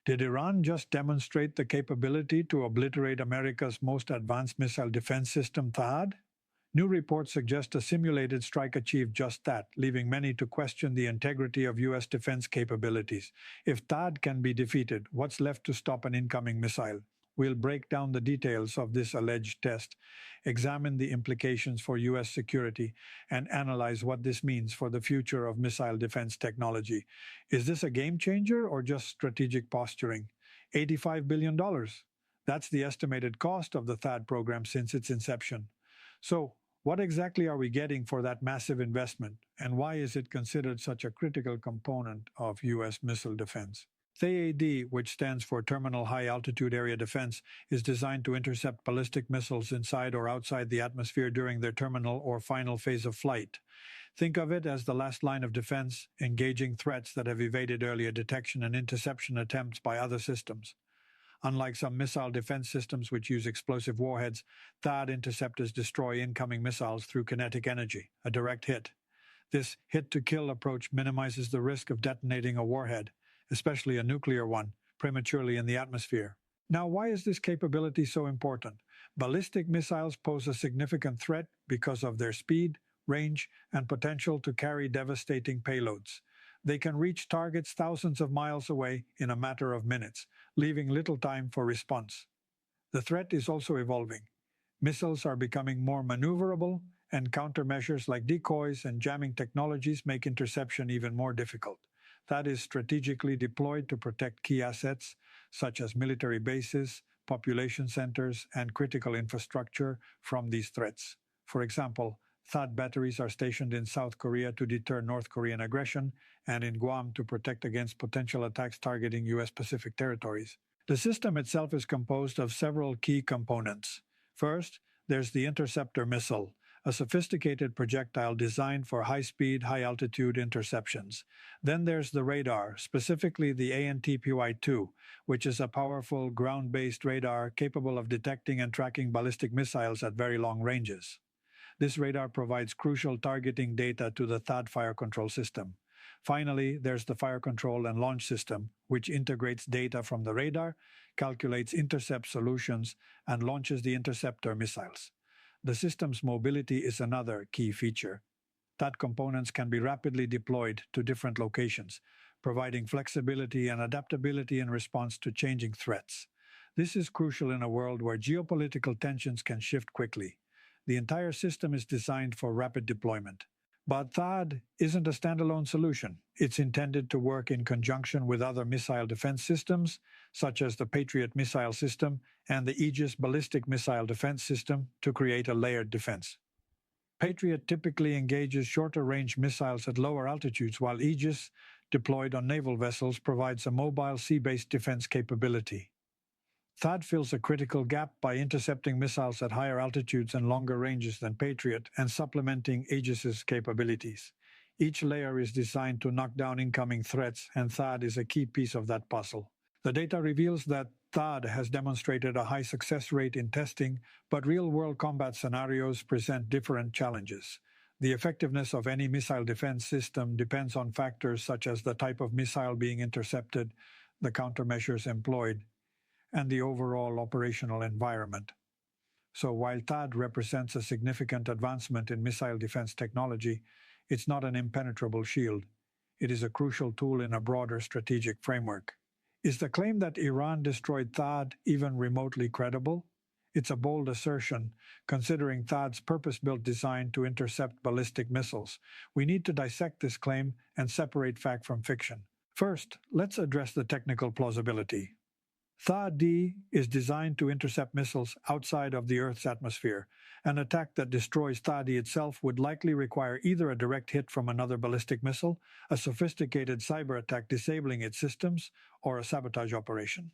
Did Iran just demonstrate the capability to obliterate America's most advanced missile defense system, THAAD? New reports suggest a simulated strike achieved just that, leaving many to question the integrity of U.S. defense capabilities. If THAAD can be defeated, what's left to stop an incoming missile? We'll break down the details of this alleged test, examine the implications for U.S. security, and analyze what this means for the future of missile defense technology. Is this a game changer or just strategic posturing? $85 billion. That's the estimated cost of the THAAD program since its inception. So, what exactly are we getting for that massive investment, and why is it considered such a critical component of U.S. missile defense? THAAD, which stands for Terminal High Altitude Area Defense, is designed to intercept ballistic missiles inside or outside the atmosphere during their terminal or final phase of flight. Think of it as the last line of defense, engaging threats that have evaded earlier detection and interception attempts by other systems. Unlike some missile defense systems which use explosive warheads, THAAD interceptors destroy incoming missiles through kinetic energy, a direct hit. This hit-to-kill approach minimizes the risk of detonating a warhead, especially a nuclear one, prematurely in the atmosphere. Now, why is this capability so important? Ballistic missiles pose a significant threat because of their speed, range, and potential to carry devastating payloads. They can reach targets thousands of miles away in a matter of minutes, leaving little time for response. The threat is also evolving. Missiles are becoming more maneuverable, and countermeasures like decoys and jamming technologies make interception even more difficult. That is strategically deployed to protect key assets, such as military bases, population centers, and critical infrastructure from these threats. For example, THAAD batteries are stationed in South Korea to deter North Korean aggression and in Guam to protect against potential attacks targeting U.S. Pacific territories. The system itself is composed of several key components. First, there's the interceptor missile, a sophisticated projectile designed for high-speed, high-altitude interceptions. Then there's the radar, specifically the ANTPY-2, which is a powerful ground-based radar capable of detecting and tracking ballistic missiles at very long ranges. This radar provides crucial targeting data to the THAAD fire control system. Finally, there's the fire control and launch system, which integrates data from the radar, calculates intercept solutions, and launches the interceptor missiles. The system's mobility is another key feature. THAAD components can be rapidly deployed to different locations, providing flexibility and adaptability in response to changing threats. This is crucial in a world where geopolitical tensions can shift quickly. The entire system is designed for rapid deployment. But THAAD isn't a standalone solution. It's intended to work in conjunction with other missile defense systems, such as the Patriot missile system and the Aegis ballistic missile defense system, to create a layered defense. Patriot typically engages shorter-range missiles at lower altitudes, while Aegis, deployed on naval vessels, provides a mobile sea-based defense capability. THAAD fills a critical gap by intercepting missiles at higher altitudes and longer ranges than Patriot and supplementing Aegis's capabilities. Each layer is designed to knock down incoming threats, and THAAD is a key piece of that puzzle. The data reveals that THAAD has demonstrated a high success rate in testing, but real-world combat scenarios present different challenges. The effectiveness of any missile defense system depends on factors such as the type of missile being intercepted, the countermeasures employed, and the overall operational environment. So while THAAD represents a significant advancement in missile defense technology, it's not an impenetrable shield. It is a crucial tool in a broader strategic framework. Is the claim that Iran destroyed THAAD even remotely credible? It's a bold assertion, considering THAAD's purpose-built design to intercept ballistic missiles. We need to dissect this claim and separate fact from fiction. First, let's address the technical plausibility. THAAD is designed to intercept missiles outside of the Earth's atmosphere. An attack that destroys THAAD itself would likely require either a direct hit from another ballistic missile, a sophisticated cyber attack disabling its systems, or a sabotage operation.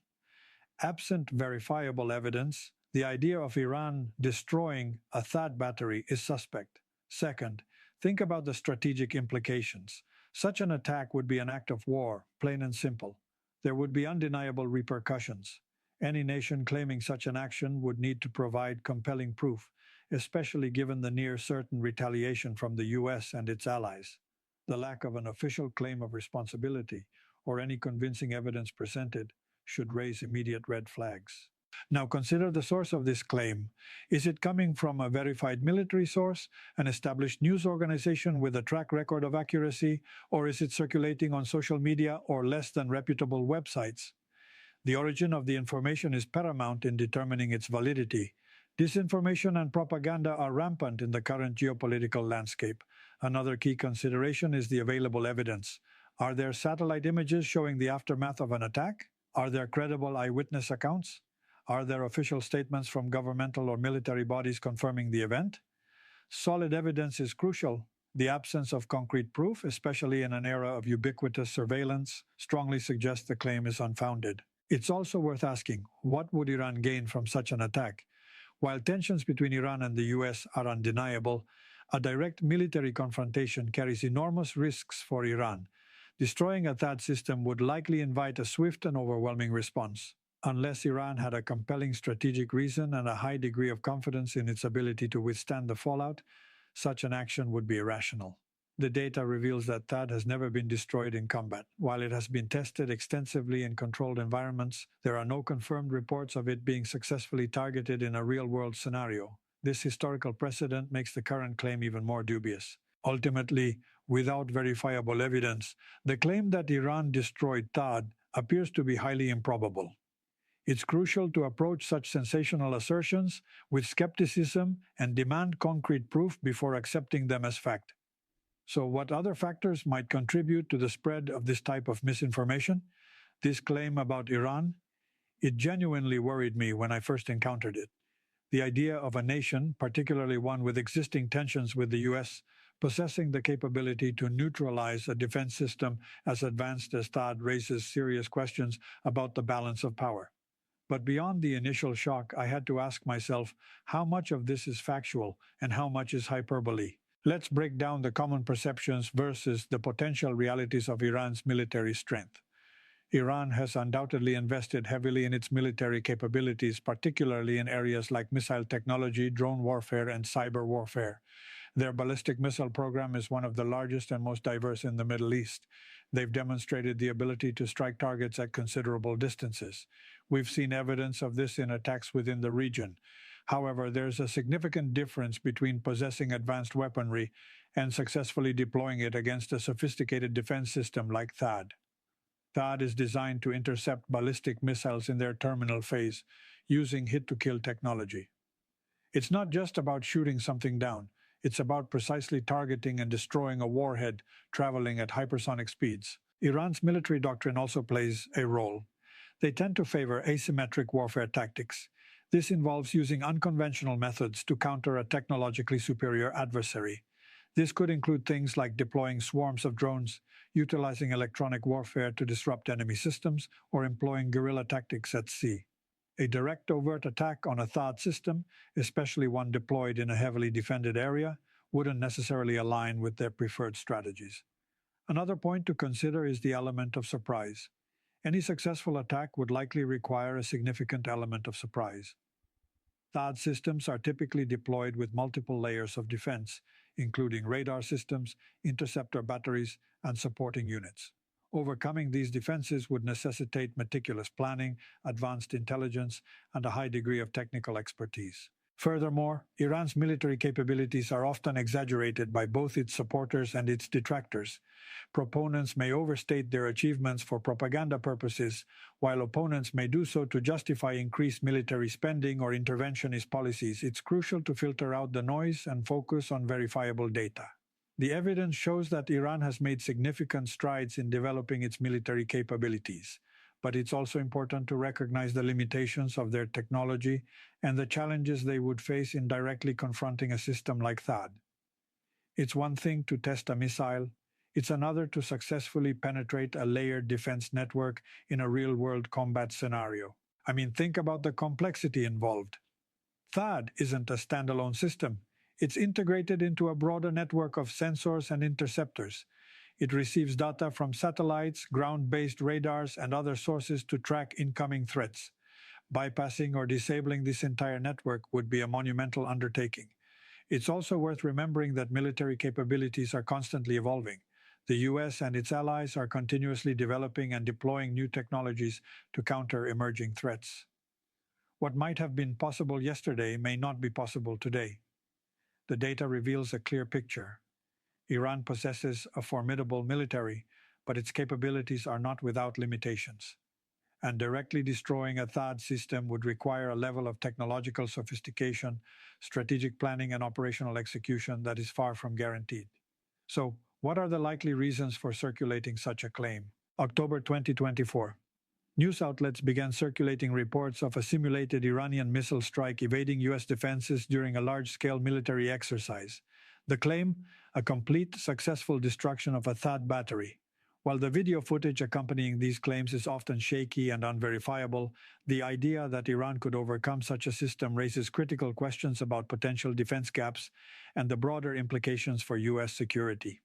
Absent verifiable evidence, the idea of Iran destroying a THAAD battery is suspect. Second, think about the strategic implications. Such an attack would be an act of war, plain and simple. There would be undeniable repercussions. Any nation claiming such an action would need to provide compelling proof, especially given the near-certain retaliation from the U.S. and its allies. The lack of an official claim of responsibility, or any convincing evidence presented, should raise immediate red flags. Now consider the source of this claim. Is it coming from a verified military source, an established news organization with a track record of accuracy, or is it circulating on social media or less than reputable websites? The origin of the information is paramount in determining its validity. Disinformation and propaganda are rampant in the current geopolitical landscape. Another key consideration is the available evidence. Are there satellite images showing the aftermath of an attack? Are there credible eyewitness accounts? Are there official statements from governmental or military bodies confirming the event? Solid evidence is crucial. The absence of concrete proof, especially in an era of ubiquitous surveillance, strongly suggests the claim is unfounded. It's also worth asking, what would Iran gain from such an attack? While tensions between Iran and the US are undeniable, a direct military confrontation carries enormous risks for Iran. Destroying a THAAD system would likely invite a swift and overwhelming response. Unless Iran had a compelling strategic reason and a high degree of confidence in its ability to withstand the fallout, such an action would be irrational. The data reveals that THAAD has never been destroyed in combat. While it has been tested extensively in controlled environments, there are no confirmed reports of it being successfully targeted in a real-world scenario. This historical precedent makes the current claim even more dubious. Ultimately, without verifiable evidence, the claim that Iran destroyed THAAD appears to be highly improbable. It's crucial to approach such sensational assertions with skepticism and demand concrete proof before accepting them as fact. So, what other factors might contribute to the spread of this type of misinformation? This claim about Iran? It genuinely worried me when I first encountered it. The idea of a nation, particularly one with existing tensions with the US, possessing the capability to neutralize a defense system as advanced as THAAD raises serious questions about the balance of power. But beyond the initial shock, I had to ask myself how much of this is factual and how much is hyperbole. Let's break down the common perceptions versus the potential realities of Iran's military strength. Iran has undoubtedly invested heavily in its military capabilities, particularly in areas like missile technology, drone warfare, and cyber warfare. Their ballistic missile program is one of the largest and most diverse in the Middle East. They've demonstrated the ability to strike targets at considerable distances. We've seen evidence of this in attacks within the region. However, there's a significant difference between possessing advanced weaponry and successfully deploying it against a sophisticated defense system like THAAD. THAAD is designed to intercept ballistic missiles in their terminal phase, using hit-to-kill technology. It's not just about shooting something down. It's about precisely targeting and destroying a warhead traveling at hypersonic speeds. Iran's military doctrine also plays a role. They tend to favor asymmetric warfare tactics. This involves using unconventional methods to counter a technologically superior adversary. This could include things like deploying swarms of drones, utilizing electronic warfare to disrupt enemy systems, or employing guerrilla tactics at sea. A direct overt attack on a THAAD system, especially one deployed in a heavily defended area, wouldn't necessarily align with their preferred strategies. Another point to consider is the element of surprise. Any successful attack would likely require a significant element of surprise. THAAD systems are typically deployed with multiple layers of defense, including radar systems, interceptor batteries, and supporting units. Overcoming these defenses would necessitate meticulous planning, advanced intelligence, and a high degree of technical expertise. Furthermore, Iran's military capabilities are often exaggerated by both its supporters and its detractors. Proponents may overstate their achievements for propaganda purposes, while opponents may do so to justify increased military spending or interventionist policies. It's crucial to filter out the noise and focus on verifiable data. The evidence shows that Iran has made significant strides in developing its military capabilities, but it's also important to recognize the limitations of their technology and the challenges they would face in directly confronting a system like THAAD. It's one thing to test a missile, it's another to successfully penetrate a layered defense network in a real-world combat scenario. Think about the complexity involved. THAAD isn't a standalone system. It's integrated into a broader network of sensors and interceptors. It receives data from satellites, ground-based radars, and other sources to track incoming threats. Bypassing or disabling this entire network would be a monumental undertaking. It's also worth remembering that military capabilities are constantly evolving. The US and its allies are continuously developing and deploying new technologies to counter emerging threats. What might have been possible yesterday may not be possible today. The data reveals a clear picture. Iran possesses a formidable military, but its capabilities are not without limitations. And directly destroying a THAAD system would require a level of technological sophistication, strategic planning, and operational execution that is far from guaranteed. So, what are the likely reasons for circulating such a claim? October 2024. News outlets began circulating reports of a simulated Iranian missile strike evading U.S. defenses during a large-scale military exercise. The claim, a complete, successful destruction of a THAAD battery. While the video footage accompanying these claims is often shaky and unverifiable, the idea that Iran could overcome such a system raises critical questions about potential defense gaps and the broader implications for U.S. security.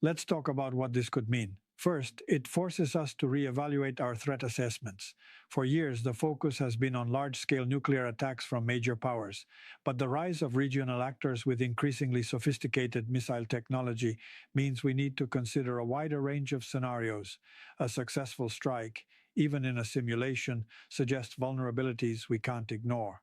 Let's talk about what this could mean. First, it forces us to reevaluate our threat assessments. For years, the focus has been on large-scale nuclear attacks from major powers, but the rise of regional actors with increasingly sophisticated missile technology means we need to consider a wider range of scenarios. A successful strike, even in a simulation, suggests vulnerabilities we can't ignore.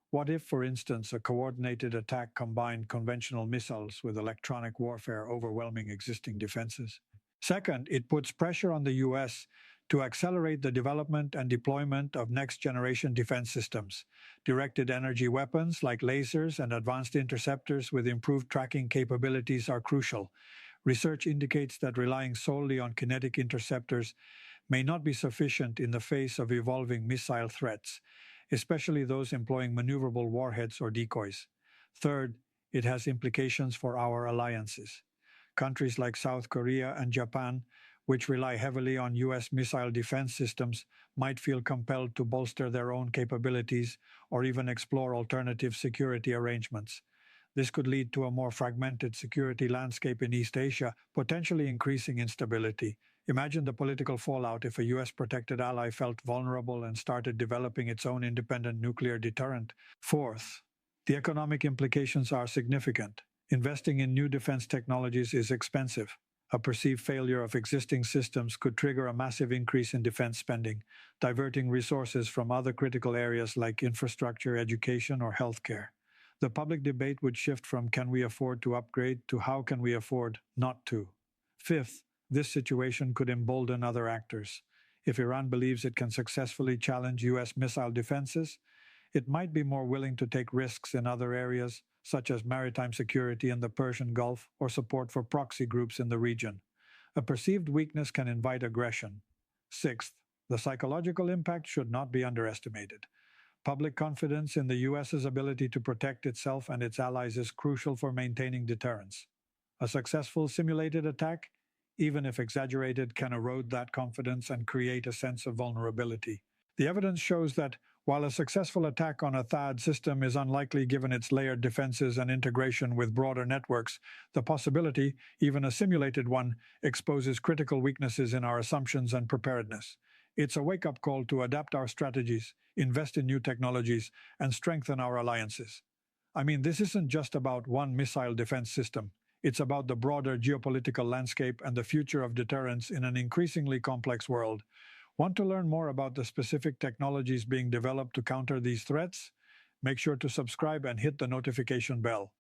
What if, for instance, a coordinated attack combined conventional missiles with electronic warfare overwhelming existing defenses? Second, it puts pressure on the U.S. to accelerate the development and deployment of next-generation defense systems. Directed energy weapons like lasers and advanced interceptors with improved tracking capabilities are crucial. Research indicates that relying solely on kinetic interceptors may not be sufficient in the face of evolving missile threats, especially those employing maneuverable warheads or decoys. Third, it has implications for our alliances. Countries like South Korea and Japan, which rely heavily on U.S. missile defense systems, might feel compelled to bolster their own capabilities or even explore alternative security arrangements. This could lead to a more fragmented security landscape in East Asia, potentially increasing instability. Imagine the political fallout if a U.S.-protected ally felt vulnerable and started developing its own independent nuclear deterrent. Fourth, the economic implications are significant. Investing in new defense technologies is expensive. A perceived failure of existing systems could trigger a massive increase in defense spending, diverting resources from other critical areas like infrastructure, education, or healthcare. The public debate would shift from "can we afford to upgrade" to "how can we afford not to?" Fifth, this situation could embolden other actors. If Iran believes it can successfully challenge U.S. missile defenses, it might be more willing to take risks in other areas, such as maritime security in the Persian Gulf or support for proxy groups in the region. A perceived weakness can invite aggression. Sixth, the psychological impact should not be underestimated. Public confidence in the U.S.'s ability to protect itself and its allies is crucial for maintaining deterrence. A successful simulated attack, even if exaggerated, can erode that confidence and create a sense of vulnerability. The evidence shows that while a successful attack on a THAAD system is unlikely given its layered defenses and integration with broader networks, the possibility, even a simulated one, exposes critical weaknesses in our assumptions and preparedness. It's a wake-up call to adapt our strategies, invest in new technologies, and strengthen our alliances. This isn't just about one missile defense system. It's about the broader geopolitical landscape and the future of deterrence in an increasingly complex world. Want to learn more about the specific technologies being developed to counter these threats? Make sure to subscribe and hit the notification bell.